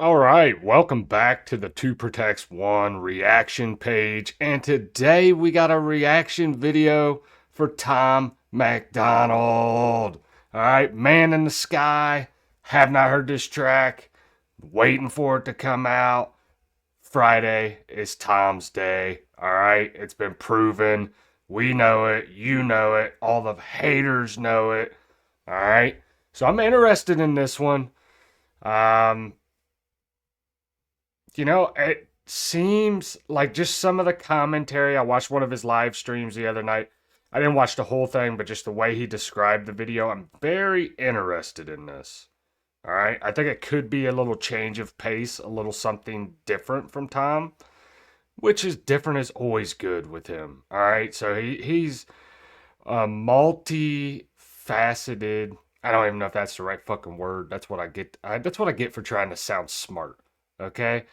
All right, welcome back to the Two Protects One reaction page. And today we got a reaction video for Tom MacDonald. All right, Man in the Sky. Have not heard this track. Waiting for it to come out. Friday is Tom's Day. All right, it's been proven. We know it. You know it. All the haters know it. All right, so I'm interested in this one. Um, it seems like just some of the commentary. I watched one of his live streams the other night. I didn't watch the whole thing, but just the way he described the video, I'm very interested in this. All right. I think it could be a little change of pace, a little something different from Tom, which is different is always good with him. All right. So he's a multifaceted. I don't even know if that's the right fucking word. That's what I get. That's what I get for trying to sound smart. Okay,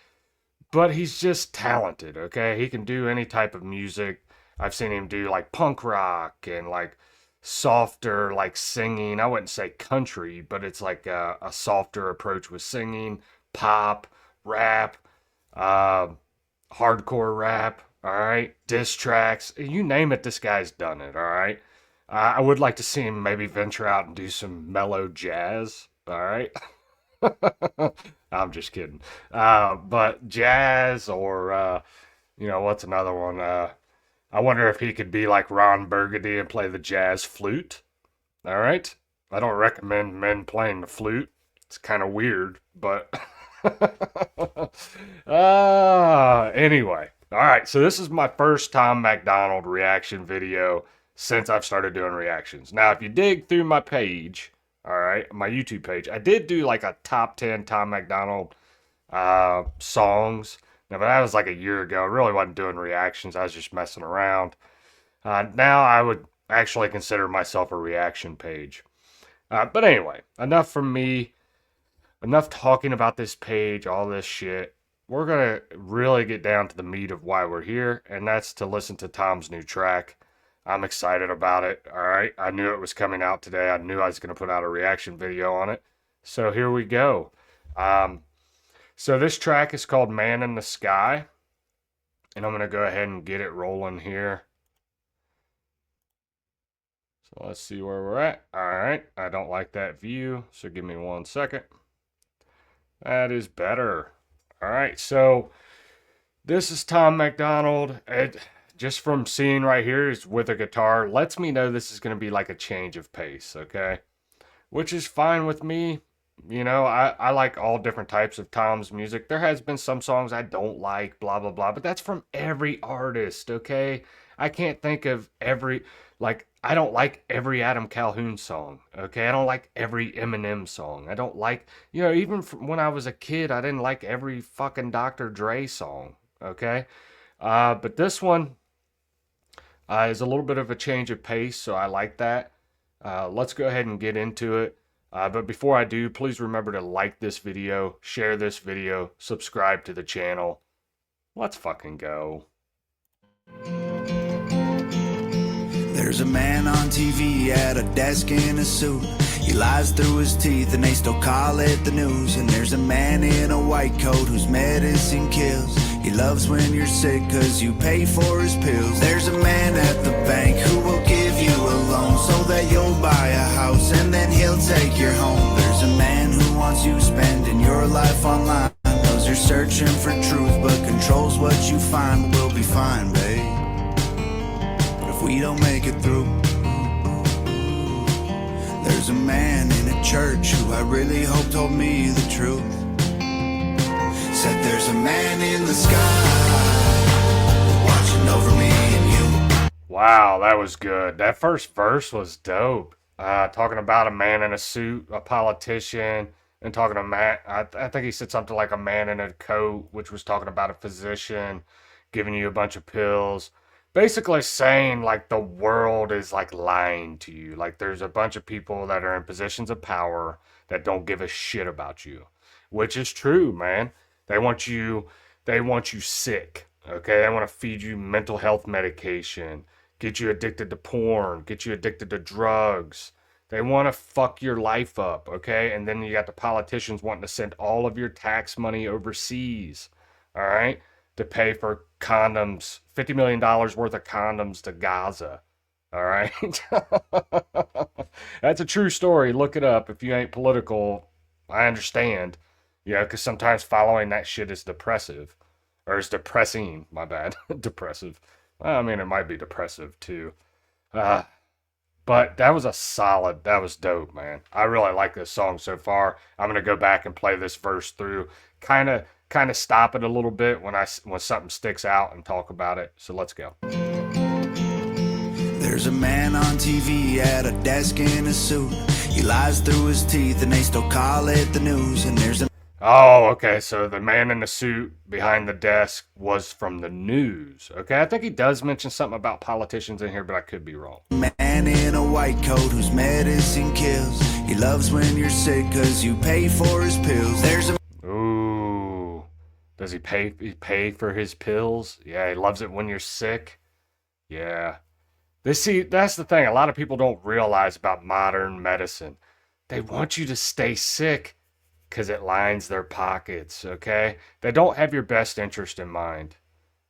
but he's just talented, okay? He can do any type of music. I've seen him do like punk rock and like softer, like singing. I wouldn't say country, but it's like a softer approach with singing, pop, rap, uh, hardcore rap, all right? Diss tracks. You name it, this guy's done it, all right? I would like to see him maybe venture out and do some mellow jazz, all right? I'm just kidding. But jazz or what's another one? I wonder if he could be like Ron Burgundy and play the jazz flute. All right. I don't recommend men playing the flute. It's kind of weird, but anyway. All right, so this is my first Tom MacDonald reaction video since I've started doing reactions. Now, if you dig through my page, all right, my YouTube page, I did do like a top 10 Tom MacDonald songs. Now, but that was like a year ago. I really wasn't doing reactions. I was just messing around. Now I would actually consider myself a reaction page. But anyway, enough from me. Enough talking about this page, all this shit. We're going to really get down to the meat of why we're here, and that's to listen to Tom's new track. I'm excited about it. All right. I knew it was coming out today. I knew I was going to put out a reaction video on it. So here we go. So this track is called Man in the Sky, and I'm going to go ahead and get it rolling here. So let's see where we're at. All right. I don't like that view, so give me 1 second. That is better. All right. So this is Tom MacDonald. Just from seeing right here is with a guitar, lets me know this is going to be like a change of pace, okay? Which is fine with me. I like all different types of Tom's music. There has been some songs I don't like, blah, blah, blah, but that's from every artist, okay? I can't think of I don't like every Adam Calhoun song, okay? I don't like every Eminem song. I don't like, even from when I was a kid, I didn't like every fucking Dr. Dre song, okay? But this one is a little bit of a change of pace, so I like that. Let's go ahead and get into it. But before I do, please remember to like this video, share this video, subscribe to the channel. Let's fucking go. There's a man on TV at a desk in a suit. He lies through his teeth and they still call it the news. And there's a man in a white coat whose medicine kills. He loves when you're sick cause you pay for his pills. There's a man at the bank who will give you a loan so that you'll buy a house and then he'll take your home. There's a man who wants you spending your life online. Knows you're searching for truth but controls what you find. We'll be fine, babe, but if we don't make it through. There's a man in a church who I really hope told me the truth. Said there's a man in the sky watching over me and you. Wow, that was good. That first verse was dope. Talking about a man in a suit, a politician, and talking to Matt. I think he said something like a man in a coat, which was talking about a physician giving you a bunch of pills. Basically saying like the world is like lying to you. Like there's a bunch of people that are in positions of power that don't give a shit about you, which is true, man. They want you sick, okay? They want to feed you mental health medication, get you addicted to porn, get you addicted to drugs, They want to fuck your life up, okay? And then you got the politicians wanting to send all of your tax money overseas, all right, to pay for condoms, $50 million worth of condoms to Gaza, all right? That's a true story. Look it up. If you ain't political, I understand, you know, because sometimes following that shit is depressive. Or is depressing, my bad. Depressive. Well, I mean, it might be depressive too. Uh, but that was dope, man. I really like this song so far. I'm gonna go back and play this verse through, kind of stop it a little bit when something sticks out and talk about it. So let's go. There's a man on TV at a desk in a suit. He lies through his teeth and they still call it the news. And there's a Oh, okay. So the man in the suit behind the desk was from the news. Okay, I think he does mention something about politicians in here, but I could be wrong. man in a white coat whose medicine kills. He loves when you're sick cause you pay for his pills. There's a Ooh, does he pay for his pills? Yeah, he loves it when you're sick. Yeah. That's the thing. A lot of people don't realize about modern medicine. They want you to stay sick because it lines their pockets, okay? They don't have your best interest in mind,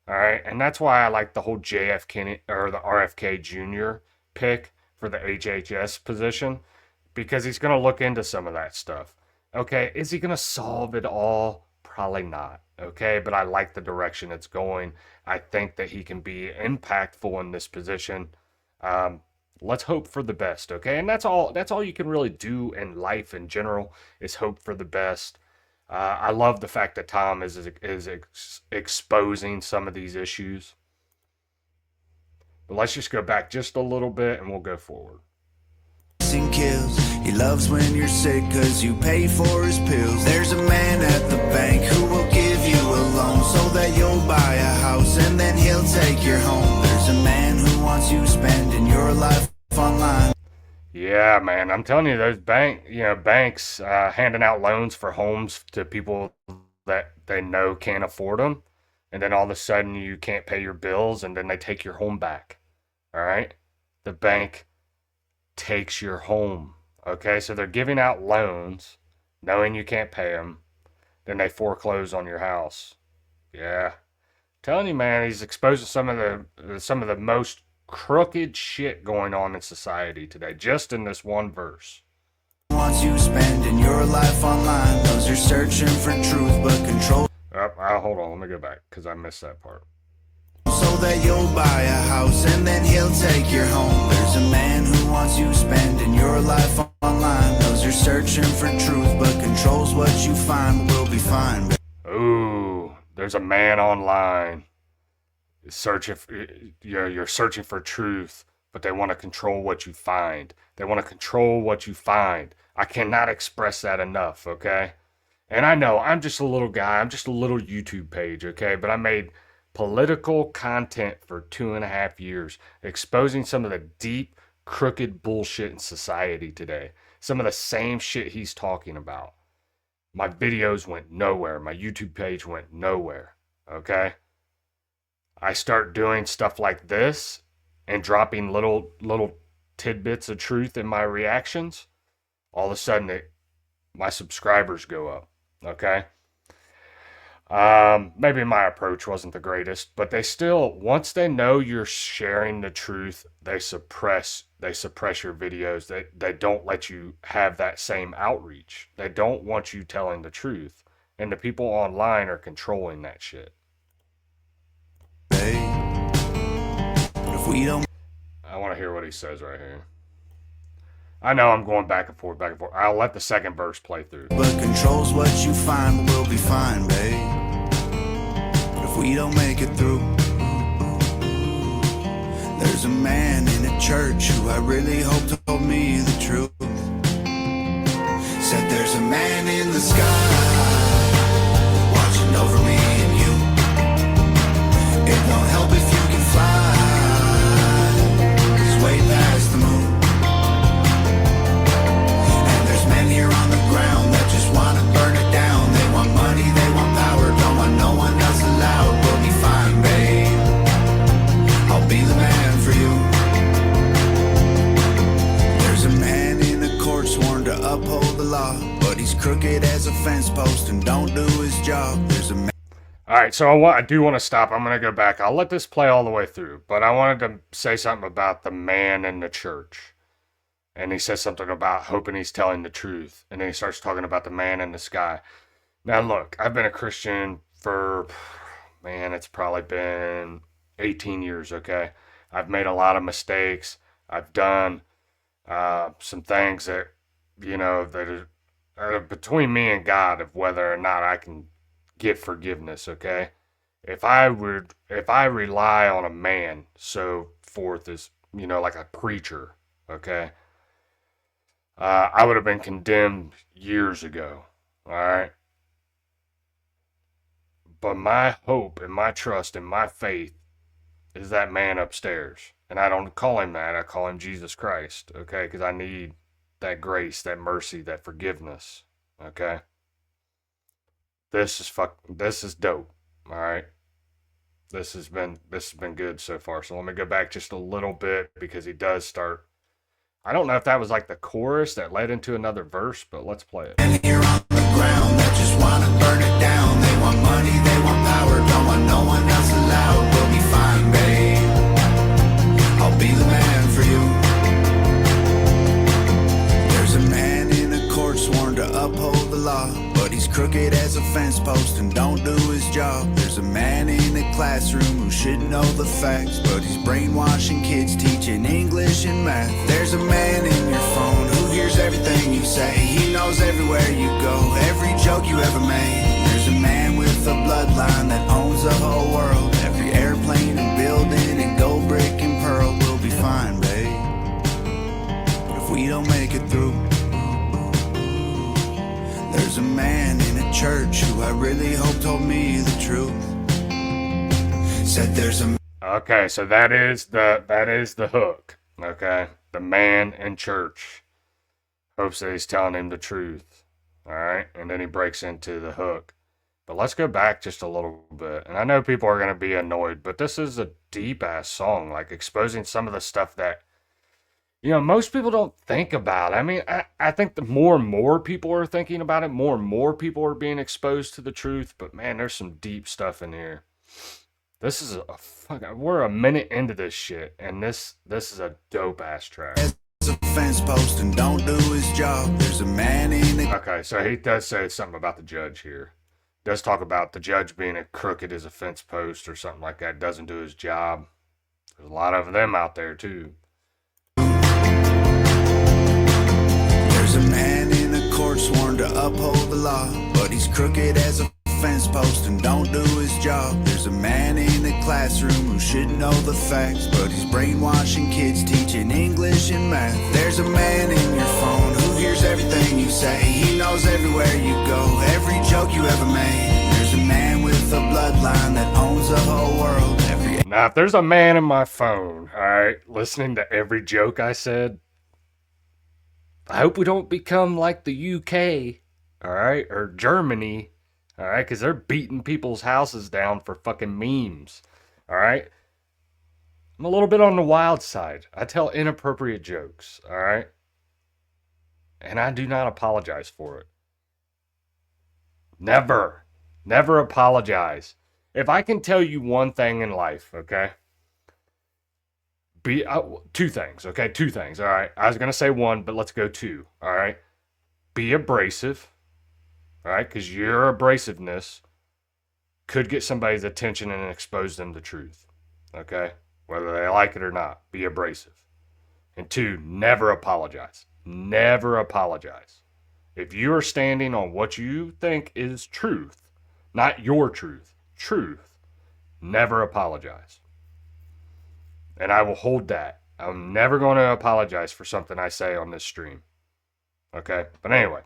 all right? And that's why I like the whole JFK or the RFK Jr. pick for the HHS position, because he's going to look into some of that stuff. Okay, is he going to solve it all? Probably not, okay? But I like the direction it's going. I think that he can be impactful in this position. Um, let's hope for the best, okay? And that's all you can really do in life in general, is hope for the best. I love the fact that Tom is exposing some of these issues. But let's just go back just a little bit and we'll go forward. kills. He loves when you're sick cause you pay for his pills. There's a man at the bank who will give you a loan so that you'll buy a house and then he'll take your home. There's a man who wants you spending your life online. Yeah, man, I'm telling you, those banks handing out loans for homes to people that they know can't afford them, and then all of a sudden you can't pay your bills, and then they take your home back. All right, the bank takes your home. Okay, so they're giving out loans, knowing you can't pay them, then they foreclose on your house. Yeah, telling you, man, he's exposing some of the most crooked shit going on in society today, just in this one verse. Wants you spending your life online. Those are searching for truth but control. Hold on, let me go back because I missed that part. So that you'll buy a house and then he'll take your home. There's a man who wants you spending your life online. Those are searching for truth but controls what you find. Will be fine. Ooh, there's a man online searching you're searching for truth, but they want to control what you find. They want to control what you find. I cannot express that enough, okay? And I know I'm just a little guy, I'm just a little YouTube page, okay? But I made political content for 2.5 years, exposing some of the deep crooked bullshit in society today, some of the same shit he's talking about. My videos went nowhere, my YouTube page went nowhere, okay? I start doing stuff like this and dropping little tidbits of truth in my reactions, all of a sudden my subscribers go up. Okay. Maybe my approach wasn't the greatest, but they still, once they know you're sharing the truth, they suppress your videos. They don't let you have that same outreach. They don't want you telling the truth. And the people online are controlling that shit. If we don't, I want to hear what he says right here. I know I'm going back and forth, back and forth. I'll let the second verse play through. But controls what you find, will be fine, babe. If we don't make it through, there's a man in a church who I really hope told me the truth. Said there's a man in the sky watching over me and you. It won't help if you can fly. Way past the moon. And there's men here on the ground that just want to burn it down. They want money, they want power, don't want no one else allowed. We'll be fine, babe. I'll be the man for you. There's a man in crooked as a fence post and don't do his job. There's a man. All right, so I do want to stop. I'm going to go back. I'll let this play all the way through, but I wanted to say something about the man in the church. And he says something about hoping he's telling the truth. And then he starts talking about the man in the sky. Now, look, I've been a Christian for, man, it's probably been 18 years, okay? I've made a lot of mistakes. I've done some things that, that are between me and God of whether or not I can get forgiveness, okay? If I rely on a man, so forth as, like a preacher, okay? I would have been condemned years ago, all right? But my hope and my trust and my faith is that man upstairs. And I don't call him that. I call him Jesus Christ, okay? Because I need that grace, that mercy, that forgiveness, okay? This is dope, all right? This has been good so far. So let me go back just a little bit because he does start. I don't know if that was like the chorus that led into another verse, but let's play it. And here on the ground that just wanna burn it down. They want money, they want power, don't want no one else allowed. We'll be fine, babe. I'll be the man for you. There's a man in a court sworn to uphold the law, but he's crooked as a fence post and don't do his job. There's a man in a classroom who should know the facts, but he's brainwashing kids, teaching English and math. There's a man in your phone who hears everything you say. He knows everywhere you go, every joke you ever made. There's a man with a bloodline that owns the whole world. Every airplane and building and gold brick and pearl. Will be fine, babe, if we don't make it through. There's a man in a church who I really hope told me the truth. Said there's a. Okay, so that is the hook. Okay, the man in church hopes that he's telling him the truth. All right, and then he breaks into the hook. But let's go back just a little bit. And I know people are gonna be annoyed, but this is a deep ass song, like exposing some of the stuff that most people don't think about. I mean, I think the more and more people are thinking about it, more and more people are being exposed to the truth. But man, there's some deep stuff in here. This is we're a minute into this shit, and this is a dope ass track. A fence post and don't do his job. There's a man in it. Okay, so he does say something about the judge here. Does talk about the judge being a crooked as a fence post or something like that. Doesn't do his job. There's a lot of them out there too. There's a man in a court sworn to uphold the law, but he's crooked as a fence post and don't do his job. There's a man in a classroom who should know the facts, but he's brainwashing kids, teaching English and math. There's a man in your phone who hears everything you say. He knows everywhere you go, every joke you ever made. There's a man with a bloodline that owns the whole world. Now, if there's a man in my phone, all right, listening to every joke I said, I hope we don't become like the UK, all right, or Germany. All right, because they're beating people's houses down for fucking memes. All right, I'm a little bit on the wild side. I tell inappropriate jokes. All right, and I do not apologize for it. Never apologize. If I can tell you one thing in life, okay, two things. Okay, two things. All right, I was gonna say one, but let's go two. All right, be abrasive. All right, because your abrasiveness could get somebody's attention and expose them to truth. Okay, whether they like it or not, be abrasive. And two, never apologize. Never apologize. If you are standing on what you think is truth, not your truth, never apologize. And I will hold that. I'm never going to apologize for something I say on this stream. Okay, but anyway.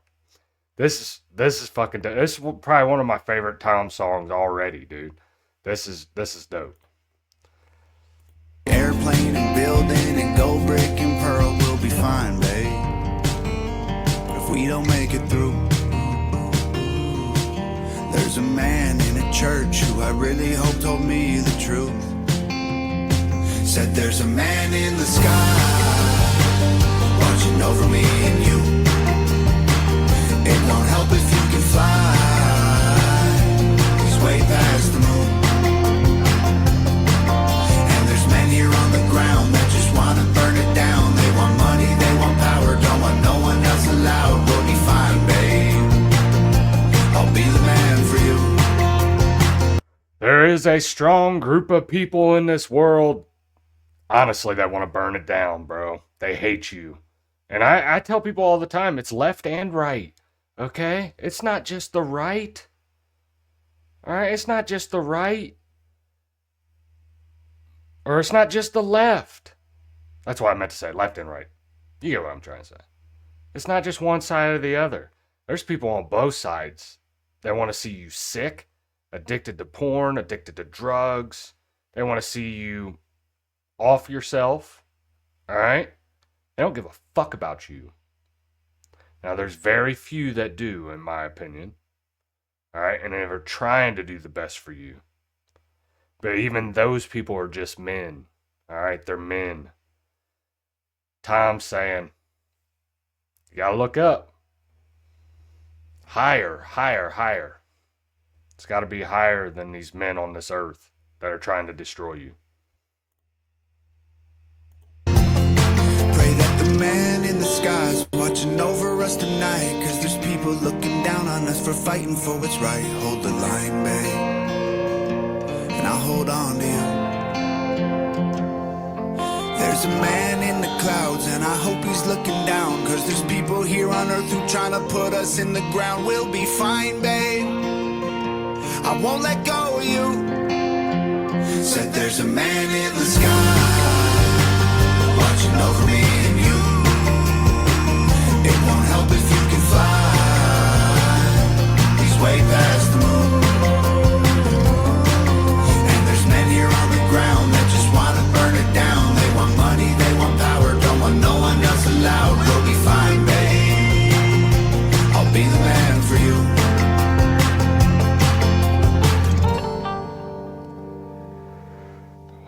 This is fucking dope. This is probably one of my favorite Tom songs already, dude. This is dope. Airplane and building and gold brick and pearl. Will be fine, babe, if we don't make it through. There's a man in a church who I really hope told me the truth. Said there's a man in the sky watching over me and you. It won't help if you can fly. He's way past the moon. And there's men here on the ground that just wanna burn it down. They want money, they want power, don't want no one else allowed. We'll be fine, babe. I'll be the man for you. There is a strong group of people in this world, honestly, that want to burn it down, bro. They hate you. And I tell people all the time, it's left and right. Okay? It's not just the right. All right? It's not just the right. Or it's not just the left. That's what I meant to say, left and right. You get what I'm trying to say. It's not just one side or the other. There's people on both sides that want to see you sick, addicted to porn, addicted to drugs. They want to see you off yourself. All right? They don't give a fuck about you. Now, there's very few that do, in my opinion. All right? And they're trying to do the best for you. But even those people are just men. All right? They're men. Tom's saying, you gotta look up. Higher, higher, higher. It's gotta be higher than these men on this earth that are trying to destroy you. Pray that the man in the sky's watching over us tonight. Cause there's people looking down on us for fighting for what's right. Hold the line, babe, and I'll hold on to you. There's a man in the clouds and I hope he's looking down. Cause there's people here on earth who trying to put us in the ground. We'll be fine, babe, I won't let go of you. Said there's a man in the sky watching over me and you. It won't help if you can fly. He's way past the moon. And there's men here on the ground that just wanna burn it down. They want money, they want power, don't want no one else allowed. We'll be fine, babe, I'll be the man for you.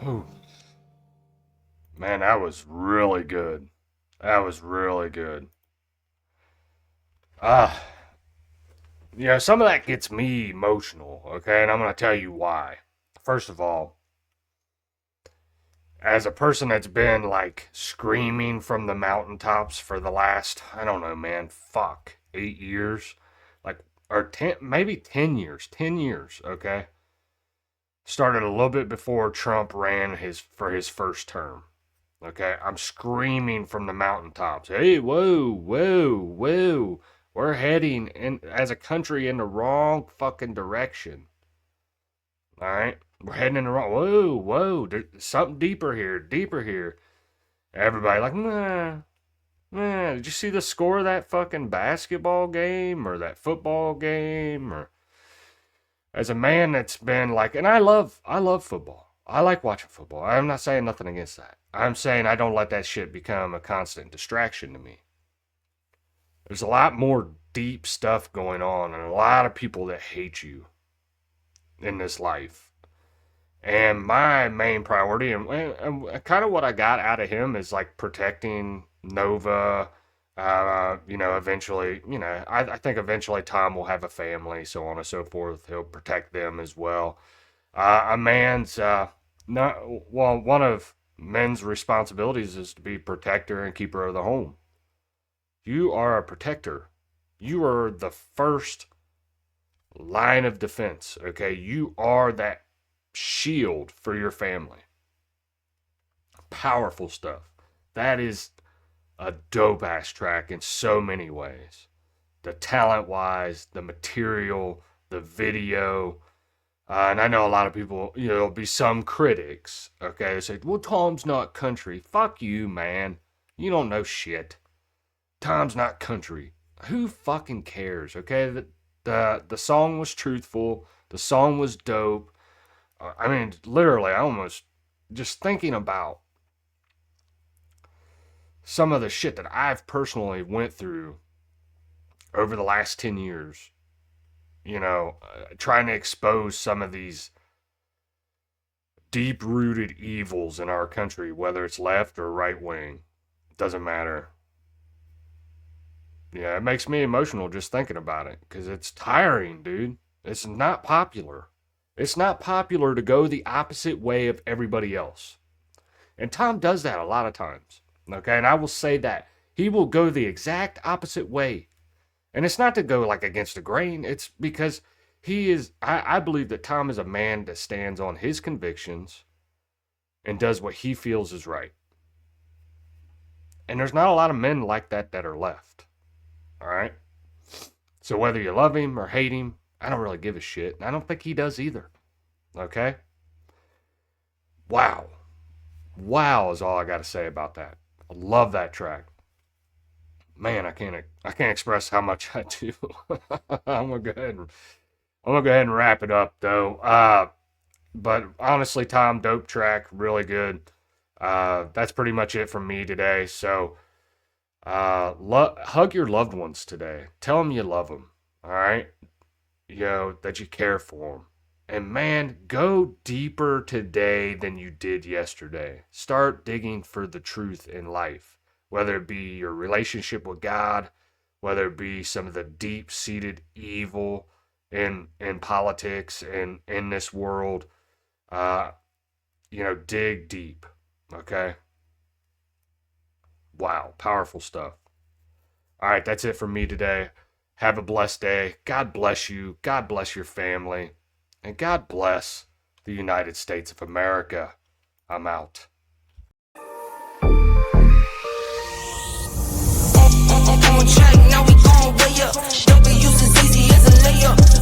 Ooh. Man, that was really good. That was really good. Some of that gets me emotional, okay? And I'm going to tell you why. First of all, as a person that's been like screaming from the mountaintops for the last, I don't know, man, 8 years, like, or 10, maybe 10 years, okay? Started a little bit before Trump ran for his first term. Okay, I'm screaming from the mountaintops. Hey, whoa, whoa, whoa. We're heading as a country in the wrong fucking direction. All right, we're heading in the wrong. Whoa, whoa. There's something deeper here. Everybody like, nah. Did you see the score of that fucking basketball game or that football game? Or as a man that's been like, and I love football. I like watching football. I'm not saying nothing against that. I'm saying I don't let that shit become a constant distraction to me. There's a lot more deep stuff going on and a lot of people that hate you in this life. And my main priority and kind of what I got out of him is like protecting Nova. Eventually, I think eventually Tom will have a family, so on and so forth. He'll protect them as well. One of men's responsibilities is to be protector and keeper of the home. You are a protector. You are the first line of defense, okay? You are that shield for your family. Powerful stuff. That is a dope ass track in so many ways. The talent wise, the material, the video. And I know a lot of people, there'll be some critics, okay, they say, well, Tom's not country. Fuck you, man. You don't know shit. Tom's not country. Who fucking cares, okay? The song was truthful. The song was dope. Literally, I almost, just thinking about some of the shit that I've personally went through over the last 10 years. Trying to expose some of these deep-rooted evils in our country, whether it's left or right wing. Doesn't matter. Yeah, it makes me emotional just thinking about it because it's tiring, dude. It's not popular. It's not popular to go the opposite way of everybody else. And Tom does that a lot of times. Okay, and I will say that he will go the exact opposite way. And it's not to go like against the grain, it's because he is, I believe that Tom is a man that stands on his convictions and does what he feels is right. And there's not a lot of men like that that are left. All right. So whether you love him or hate him, I don't really give a shit. And I don't think he does either. Okay. Wow. Wow is all I got to say about that. I love that track. Man, I can't express how much I do. I'm gonna go ahead and wrap it up though. But honestly, Tom, dope track, really good. That's pretty much it from me today. So, hug your loved ones today. Tell them you love them. All right, that you care for them. And man, go deeper today than you did yesterday. Start digging for the truth in life, whether it be your relationship with God, whether it be some of the deep-seated evil in politics and in this world. Uh, dig deep. Okay. Wow, powerful stuff. All right, that's it from me today. Have a blessed day. God bless you. God bless your family. And God bless the United States of America. I'm out. On track, now we gon' way up. W is as easy as a layup.